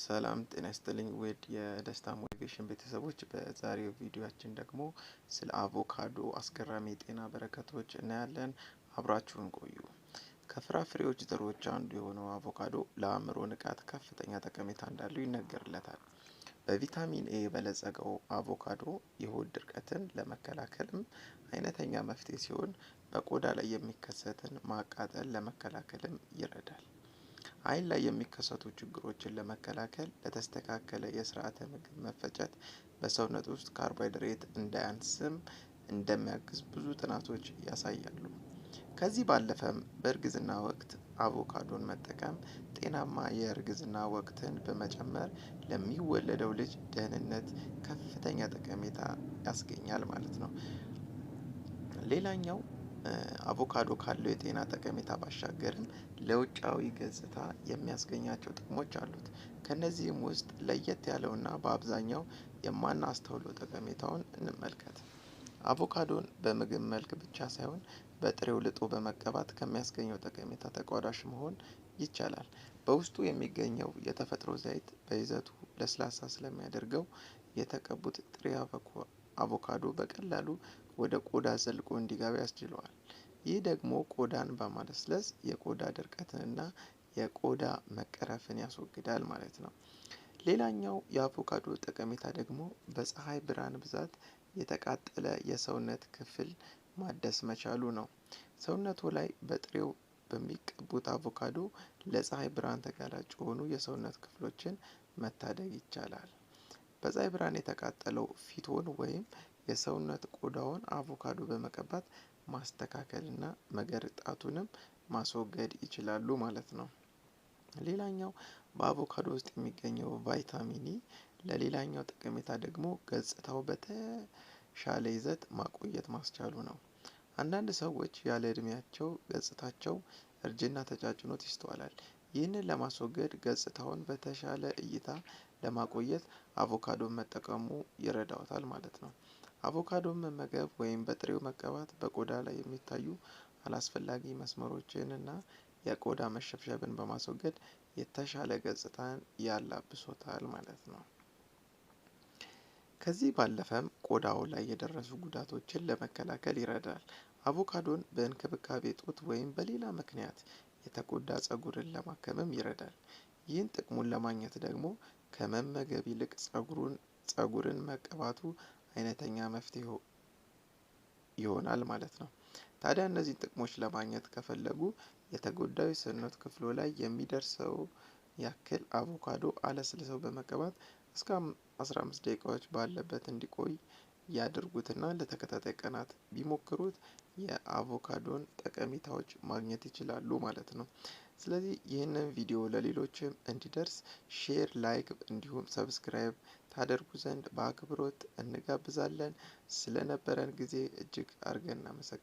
ሰላም ጤና ይስጥልኝ ውድ የደስታ ሞቲቬሽን ቤተሰቦች፣ በዛሬው ቪዲዮአችን ደግሞ ስለ አቮካዶ አስገራሚ የጤና በረከቶች እናያለን። አብራችሁን ቆዩ። ከፍራፍሬዎች ዘሮች አንዱ የሆነው አቮካዶ ለአእምሮ ንቃት ከፍተኛ ጠቀሜታ እንዳለው ይነገርለታል። በቪታሚን ኤ የበለጸገው አቮካዶ የሆድ ድርቀትን ለመከላከልም አይነተኛ መፍትሄ ሲሆን፣ በቆዳ ላይ የሚከሰትን ማቃጠል ለመከላከልም ይረዳል። አይን ላይ የሚከሰቱ ችግሮችን ለመከላከል ለተስተካከለ የስርዓተ ምግብ መፈጨት በሰውነት ውስጥ ካርቦሃይድሬት እንዳያንስም እንደሚያግዝ ብዙ ጥናቶች ያሳያሉ። ከዚህ ባለፈም በእርግዝና ወቅት አቮካዶን መጠቀም ጤናማ የእርግዝና ወቅትን በመጨመር ለሚወለደው ልጅ ደህንነት ከፍተኛ ጠቀሜታ ያስገኛል ማለት ነው። ሌላኛው አቮካዶ ካለው የጤና ጠቀሜታ ባሻገርም ለውጫዊ ገጽታ የሚያስገኛቸው ጥቅሞች አሉት። ከነዚህም ውስጥ ለየት ያለውና በአብዛኛው የማናስተውለው ጠቀሜታውን እንመልከት። አቮካዶን በምግብ መልክ ብቻ ሳይሆን በጥሬው ልጦ በመቀባት ከሚያስገኘው ጠቀሜታ ተቋዳሽ መሆን ይቻላል። በውስጡ የሚገኘው የተፈጥሮ ዘይት በይዘቱ ለስላሳ ስለሚያደርገው የተቀቡት ጥሬ አቮካዶ በቀላሉ ወደ ቆዳ ዘልቆ እንዲገባ ያስችለዋል። ይህ ደግሞ ቆዳን በማለስለስ የቆዳ ድርቀትንና የቆዳ መቀረፍን ያስወግዳል ማለት ነው። ሌላኛው የአቮካዶ ጠቀሜታ ደግሞ በፀሐይ ብርሃን ብዛት የተቃጠለ የሰውነት ክፍል ማደስ መቻሉ ነው። ሰውነቱ ላይ በጥሬው በሚቀቡት አቮካዶ ለፀሐይ ብርሃን ተጋላጭ የሆኑ የሰውነት ክፍሎችን መታደግ ይቻላል። በፀሐይ ብርሃን የተቃጠለው ፊቶን ወይም የሰውነት ቆዳውን አቮካዶ በመቀባት ማስተካከልና መገርጣቱንም ማስወገድ ይችላሉ ማለት ነው። ሌላኛው በአቮካዶ ውስጥ የሚገኘው ቫይታሚን ኢ ለሌላኛው ጠቀሜታ ደግሞ ገጽታው በተሻለ ይዘት ማቆየት ማስቻሉ ነው። አንዳንድ ሰዎች ያለ እድሜያቸው ገጽታቸው እርጅና ተጫጭኖት ይስተዋላል። ይህንን ለማስወገድ ገጽታውን በተሻለ እይታ ለማቆየት አቮካዶን መጠቀሙ ይረዳዎታል ማለት ነው። አቮካዶን መመገብ ወይም በጥሬው መቀባት በቆዳ ላይ የሚታዩ አላስፈላጊ መስመሮችን እና የቆዳ መሸብሸብን በማስወገድ የተሻለ ገጽታን ያላብሶታል ማለት ነው። ከዚህ ባለፈም ቆዳው ላይ የደረሱ ጉዳቶችን ለመከላከል ይረዳል። አቮካዶን በእንክብካቤ እጦት ወይም በሌላ ምክንያት የተጎዳ ፀጉርን ለማከምም ይረዳል። ይህን ጥቅሙን ለማግኘት ደግሞ ከመመገብ ይልቅ ፀጉርን መቀባቱ አይነተኛ መፍትሄ ይሆናል ማለት ነው። ታዲያ እነዚህን ጥቅሞች ለማግኘት ከፈለጉ የተጎዳው የሰውነት ክፍሎ ላይ የሚደርሰው ያክል አቮካዶ አለስልሰው በመቀባት እስከ 15 ደቂቃዎች ባለበት እንዲቆይ ያድርጉትና ለተከታታይ ቀናት ቢሞክሩት የአቮካዶን ጠቀሜታዎች ማግኘት ይችላሉ ማለት ነው። ስለዚህ ይህንን ቪዲዮ ለሌሎችም እንዲደርስ ሼር፣ ላይክ እንዲሁም ሰብስክራይብ ታደርጉ ዘንድ በአክብሮት እንጋብዛለን። ስለነበረን ጊዜ እጅግ አድርገን እናመሰግናለን።